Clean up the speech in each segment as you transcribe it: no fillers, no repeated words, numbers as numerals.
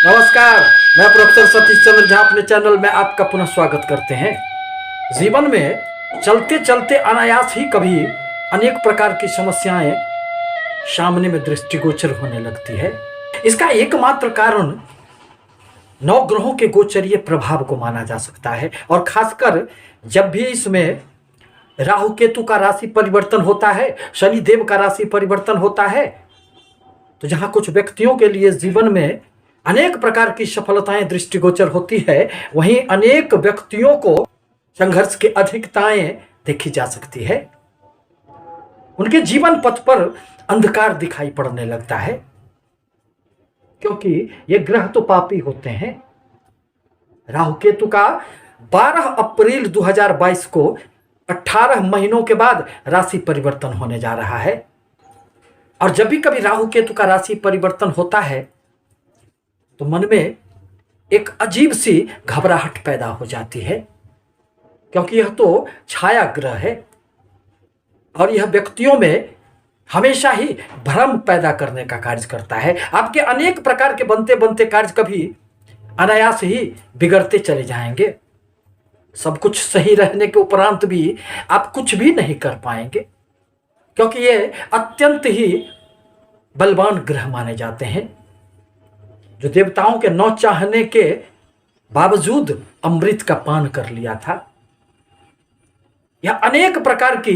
नमस्कार। मैं प्रोफेसर सतीश चंद्र झा अपने चैनल में आपका पुनः स्वागत करते हैं। जीवन में चलते चलते अनायास ही कभी अनेक प्रकार की समस्याएं सामने में दृष्टिगोचर होने लगती है। इसका एकमात्र कारण नवग्रहों के गोचरीय प्रभाव को माना जा सकता है, और खासकर जब भी इसमें राहु केतु का राशि परिवर्तन होता है, शनि देव का राशि परिवर्तन होता है, तो जहां कुछ व्यक्तियों के लिए जीवन में अनेक प्रकार की सफलताएं दृष्टिगोचर होती है, वहीं अनेक व्यक्तियों को संघर्ष की अधिकताएं देखी जा सकती है। उनके जीवन पथ पर अंधकार दिखाई पड़ने लगता है, क्योंकि ये ग्रह तो पापी होते हैं। राहु केतु का 12 अप्रैल 2022 को 18 महीनों के बाद राशि परिवर्तन होने जा रहा है। और जब भी कभी राहु केतु का राशि परिवर्तन होता है तो मन में एक अजीब सी घबराहट पैदा हो जाती है, क्योंकि यह तो छाया ग्रह है और यह व्यक्तियों में हमेशा ही भ्रम पैदा करने का कार्य करता है। आपके अनेक प्रकार के बनते बनते कार्य कभी अनायास ही बिगड़ते चले जाएंगे। सब कुछ सही रहने के उपरांत भी आप कुछ भी नहीं कर पाएंगे, क्योंकि ये अत्यंत ही बलवान ग्रह माने जाते हैं, जो देवताओं के न चाहने के बावजूद अमृत का पान कर लिया था। यह अनेक प्रकार की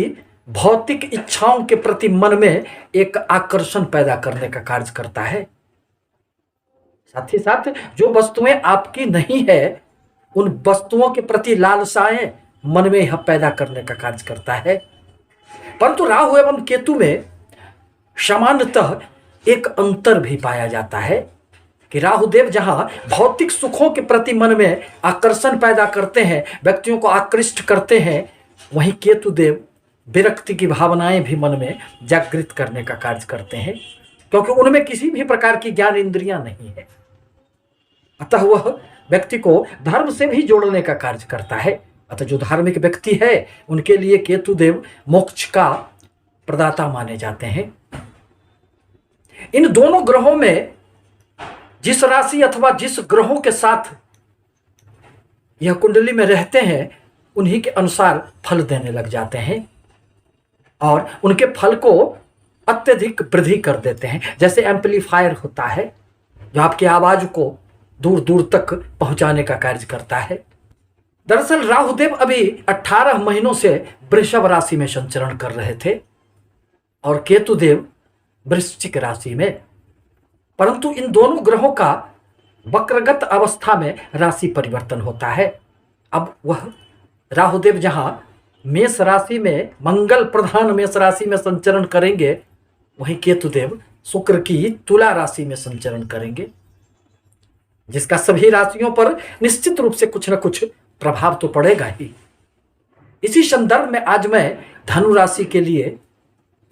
भौतिक इच्छाओं के प्रति मन में एक आकर्षण पैदा करने का कार्य करता है। साथ ही साथ जो वस्तुएं आपकी नहीं है, उन वस्तुओं के प्रति लालसाएं मन में यह पैदा करने का कार्य करता है। परंतु राहु एवं केतु में सामान्यतः एक अंतर भी पाया जाता है कि राहुदेव जहां भौतिक सुखों के प्रति मन में आकर्षण पैदा करते हैं, व्यक्तियों को आकृष्ट करते हैं, वहीं केतु देव विरक्ति की भावनाएं भी मन में जागृत करने का कार्य करते हैं, क्योंकि उनमें किसी भी प्रकार की ज्ञान इंद्रियां नहीं है। अतः वह व्यक्ति को धर्म से भी जोड़ने का कार्य करता है। अतः जो धार्मिक व्यक्ति है उनके लिए केतु देव मोक्ष का प्रदाता माने जाते हैं। इन दोनों ग्रहों में जिस राशि अथवा जिस ग्रहों के साथ यह कुंडली में रहते हैं, उन्हीं के अनुसार फल देने लग जाते हैं और उनके फल को अत्यधिक वृद्धि कर देते हैं। जैसे एम्पलीफायर होता है, जो आपकी आवाज को दूर दूर तक पहुंचाने का कार्य करता है। दरअसल राहुदेव अभी 18 महीनों से वृषभ राशि में संचरण कर रहे थे और केतुदेव वृश्चिक राशि में, परंतु इन दोनों ग्रहों का वक्रगत अवस्था में राशि परिवर्तन होता है। अब वह राहुदेव जहां मेष राशि में, मंगल प्रधान मेष राशि में संचरण करेंगे, वहीं केतुदेव शुक्र की तुला राशि में संचरण करेंगे, जिसका सभी राशियों पर निश्चित रूप से कुछ न कुछ प्रभाव तो पड़ेगा ही। इसी संदर्भ में आज मैं धनु राशि के लिए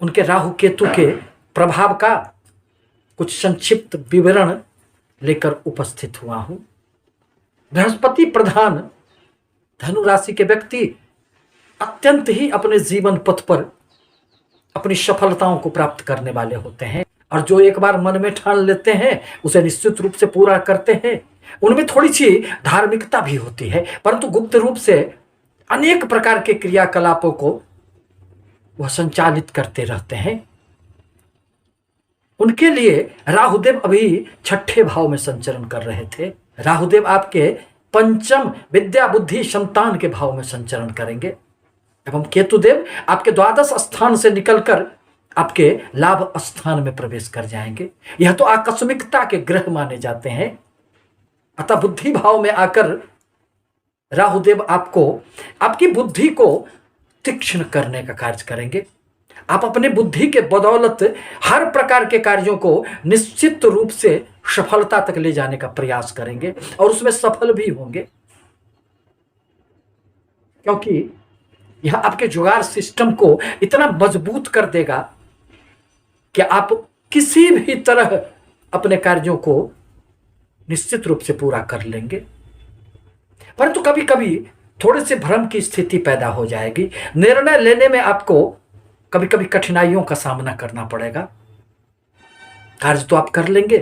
उनके राहु केतु के प्रभाव का कुछ संक्षिप्त विवरण लेकर उपस्थित हुआ हूं। बृहस्पति प्रधान धनु राशि के व्यक्ति अत्यंत ही अपने जीवन पथ पर अपनी सफलताओं को प्राप्त करने वाले होते हैं, और जो एक बार मन में ठान लेते हैं उसे निश्चित रूप से पूरा करते हैं। उनमें थोड़ी सी धार्मिकता भी होती है, परंतु गुप्त रूप से अनेक प्रकार के क्रियाकलापों को वह संचालित करते रहते हैं। उनके लिए राहुदेव अभी 6ठे भाव में संचरण कर रहे थे। राहुदेव आपके पंचम विद्या बुद्धि संतान के भाव में संचरण करेंगे एवं केतुदेव आपके द्वादश स्थान से निकलकर आपके लाभ स्थान में प्रवेश कर जाएंगे। यह तो आकस्मिकता के ग्रह माने जाते हैं। अतः बुद्धि भाव में आकर राहुदेव आपको आपकी बुद्धि को तीक्ष्ण करने का कार्य करेंगे। आप अपने बुद्धि के बदौलत हर प्रकार के कार्यों को निश्चित रूप से सफलता तक ले जाने का प्रयास करेंगे और उसमें सफल भी होंगे, क्योंकि यह आपके जुगाड़ सिस्टम को इतना मजबूत कर देगा कि आप किसी भी तरह अपने कार्यों को निश्चित रूप से पूरा कर लेंगे। परंतु कभी कभी थोड़े से भ्रम की स्थिति पैदा हो जाएगी। निर्णय लेने में आपको कभी कभी कठिनाइयों का सामना करना पड़ेगा। कार्य तो आप कर लेंगे,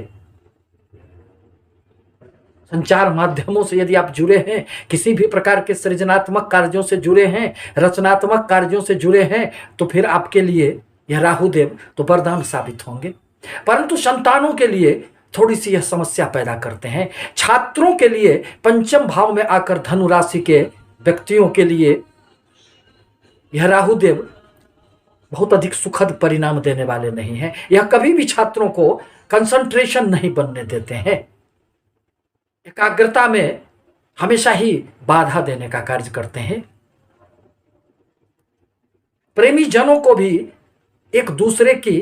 संचार माध्यमों से यदि आप जुड़े हैं, किसी भी प्रकार के सृजनात्मक कार्यों से जुड़े हैं, रचनात्मक कार्यों से जुड़े हैं, तो फिर आपके लिए यह राहुदेव तो वरदान साबित होंगे। परंतु संतानों के लिए थोड़ी सी यह समस्या पैदा करते हैं। छात्रों के लिए पंचम भाव में आकर धनु राशि के व्यक्तियों के लिए यह राहुदेव बहुत अधिक सुखद परिणाम देने वाले नहीं हैं। यह कभी भी छात्रों को कंसंट्रेशन नहीं बनने देते हैं, एकाग्रता में हमेशा ही बाधा देने का कार्य करते हैं। प्रेमी जनों को भी एक दूसरे की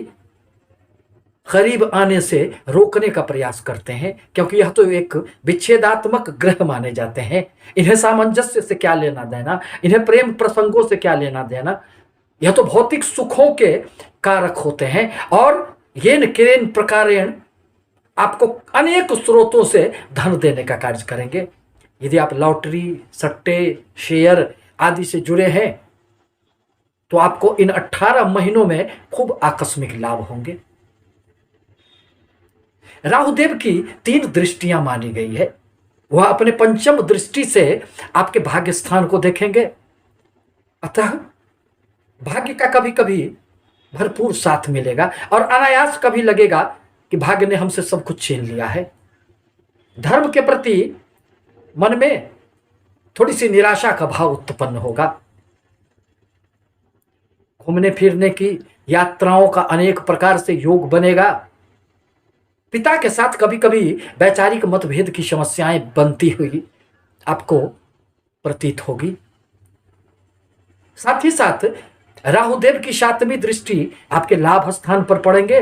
करीब आने से रोकने का प्रयास करते हैं, क्योंकि यह तो एक विच्छेदात्मक ग्रह माने जाते हैं। इन्हें सामंजस्य से क्या लेना देना, इन्हें प्रेम प्रसंगों से क्या लेना देना। यह तो भौतिक सुखों के कारक होते हैं और येन किरेन प्रकारेण आपको अनेक स्रोतों से धन देने का कार्य करेंगे। यदि आप लॉटरी, सट्टे, शेयर आदि से जुड़े हैं तो आपको इन 18 महीनों में खूब आकस्मिक लाभ होंगे। राहुदेव की 3 दृष्टियां मानी गई है। वह अपने पंचम दृष्टि से आपके भाग्य स्थान को देखेंगे, अतः भाग्य का कभी कभी भरपूर साथ मिलेगा और अनायास कभी लगेगा कि भाग्य ने हमसे सब कुछ छीन लिया है। धर्म के प्रति मन में थोड़ी सी निराशा का भाव उत्पन्न होगा। घूमने फिरने की यात्राओं का अनेक प्रकार से योग बनेगा। पिता के साथ कभी कभी वैचारिक मतभेद की समस्याएं बनती हुई आपको प्रतीत होगी। साथ ही साथ राहुदेव की 7वीं दृष्टि आपके लाभ स्थान पर पड़ेंगे,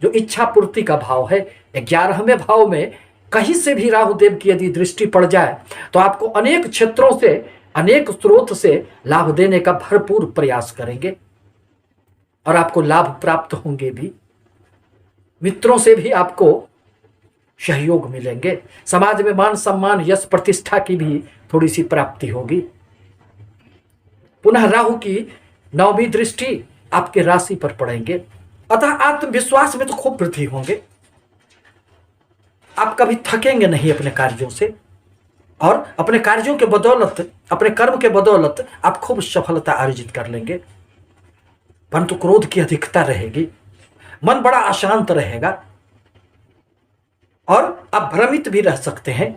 जो इच्छा पूर्ति का भाव है। 11वें भाव में कहीं से भी राहुदेव की यदि दृष्टि पड़ जाए तो आपको अनेक क्षेत्रों से, अनेक स्रोत से लाभ देने का भरपूर प्रयास करेंगे और आपको लाभ प्राप्त होंगे भी। मित्रों से भी आपको सहयोग मिलेंगे। समाज में मान सम्मान, यश, प्रतिष्ठा की भी थोड़ी सी प्राप्ति होगी। पुनः राहु की 9वीं दृष्टि आपके राशि पर पड़ेंगे, अतः आत्मविश्वास में तो खूब वृद्धि होंगे। आप कभी थकेंगे नहीं अपने कार्यों से और अपने कार्यों के बदौलत, अपने कर्म के बदौलत आप खूब सफलता अर्जित कर लेंगे। परंतु क्रोध की अधिकता रहेगी, मन बड़ा अशांत रहेगा और आप भ्रमित भी रह सकते हैं।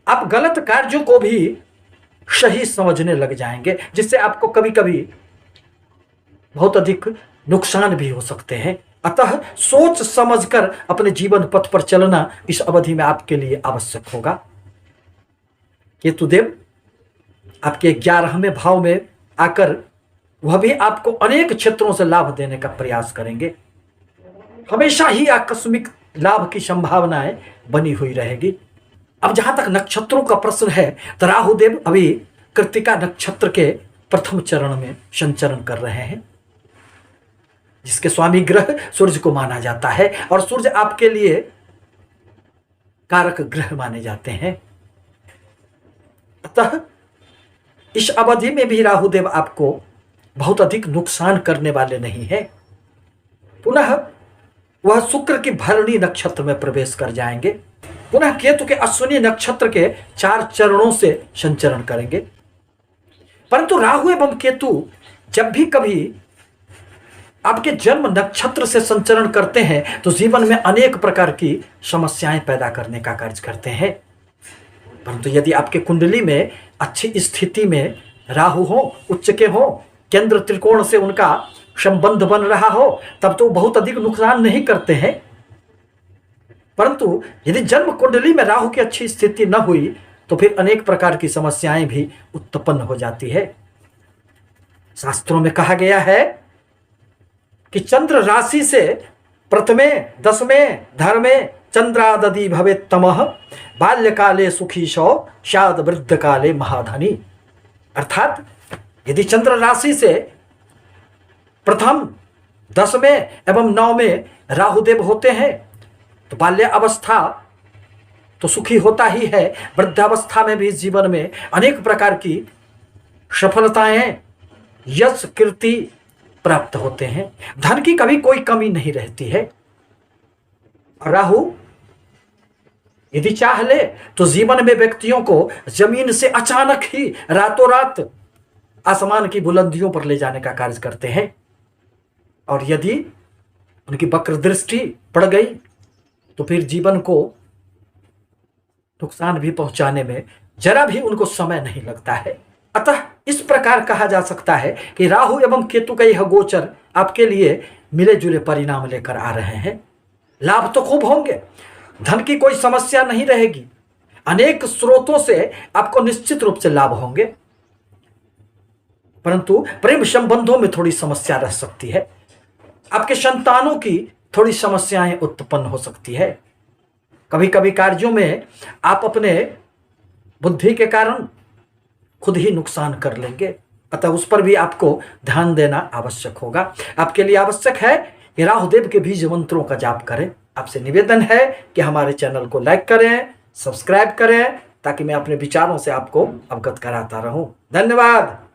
आप गलत कार्यों को भी सही समझने लग जाएंगे, जिससे आपको कभी कभी बहुत अधिक नुकसान भी हो सकते हैं। अतः सोच समझकर अपने जीवन पथ पर चलना इस अवधि में आपके लिए आवश्यक होगा। केतुदेव आपके 11वें भाव में आकर वह भी आपको अनेक क्षेत्रों से लाभ देने का प्रयास करेंगे। हमेशा ही आकस्मिक लाभ की संभावनाएं बनी हुई रहेगी। अब जहां तक नक्षत्रों का प्रश्न है तो राहुदेव अभी कृत्तिका नक्षत्र के प्रथम चरण में संचरण कर रहे हैं, जिसके स्वामी ग्रह सूर्य को माना जाता है और सूर्य आपके लिए कारक ग्रह माने जाते हैं। अतः इस अवधि में भी राहुदेव आपको बहुत अधिक नुकसान करने वाले नहीं है। पुनः वह शुक्र की भरणी नक्षत्र में प्रवेश कर जाएंगे। पुनः केतु के अश्विनी नक्षत्र के 4 चरणों से संचरण करेंगे। परंतु राहु एवं केतु जब भी कभी आपके जन्म नक्षत्र से संचरण करते हैं तो जीवन में अनेक प्रकार की समस्याएं पैदा करने का कार्य करते हैं। परंतु यदि आपके कुंडली में अच्छी स्थिति में राहु हो, उच्च के हो, केंद्र त्रिकोण से उनका संबंध बन रहा हो, तब तो बहुत अधिक नुकसान नहीं करते हैं। परंतु यदि जन्म कुंडली में राहु की अच्छी स्थिति न हुई तो फिर अनेक प्रकार की समस्याएं भी उत्पन्न हो जाती है। शास्त्रों में कहा गया है कि चंद्र राशि से प्रथमे 10वें धर्मे चंद्रादि भवेत् तमः बाल्यकाले सुखी शौ शाद वृद्ध काले महाधनी। अर्थात यदि चंद्र राशि से प्रथम 10वें एवं 9वें राहुदेव होते हैं तो बाल्य अवस्था तो सुखी होता ही है, वृद्धावस्था में भी जीवन में अनेक प्रकार की सफलताएं, यश, कीर्ति प्राप्त होते हैं। धन की कभी कोई कमी नहीं रहती है। राहु यदि चाह ले तो जीवन में व्यक्तियों को जमीन से अचानक ही रातों रात आसमान की बुलंदियों पर ले जाने का कार्य करते हैं। और यदि उनकी वक्र दृष्टि पड़ गई तो फिर जीवन को नुकसान भी पहुंचाने में जरा भी उनको समय नहीं लगता है। अतः इस प्रकार कहा जा सकता है कि राहु एवं केतु का यह गोचर आपके लिए मिले जुले परिणाम लेकर आ रहे हैं। लाभ तो खूब होंगे, धन की कोई समस्या नहीं रहेगी, अनेक स्रोतों से आपको निश्चित रूप से लाभ होंगे, परंतु प्रेम संबंधों में थोड़ी समस्या रह सकती है। आपके संतानों की थोड़ी समस्याएं उत्पन्न हो सकती है। कभी कभी कार्यों में आप अपने बुद्धि के कारण खुद ही नुकसान कर लेंगे, अतः उस पर भी आपको ध्यान देना आवश्यक होगा। आपके लिए आवश्यक है कि राहुदेव के बीज मंत्रों का जाप करें। आपसे निवेदन है कि हमारे चैनल को लाइक करें, सब्सक्राइब करें, ताकि मैं अपने विचारों से आपको अवगत कराता रहूं। धन्यवाद।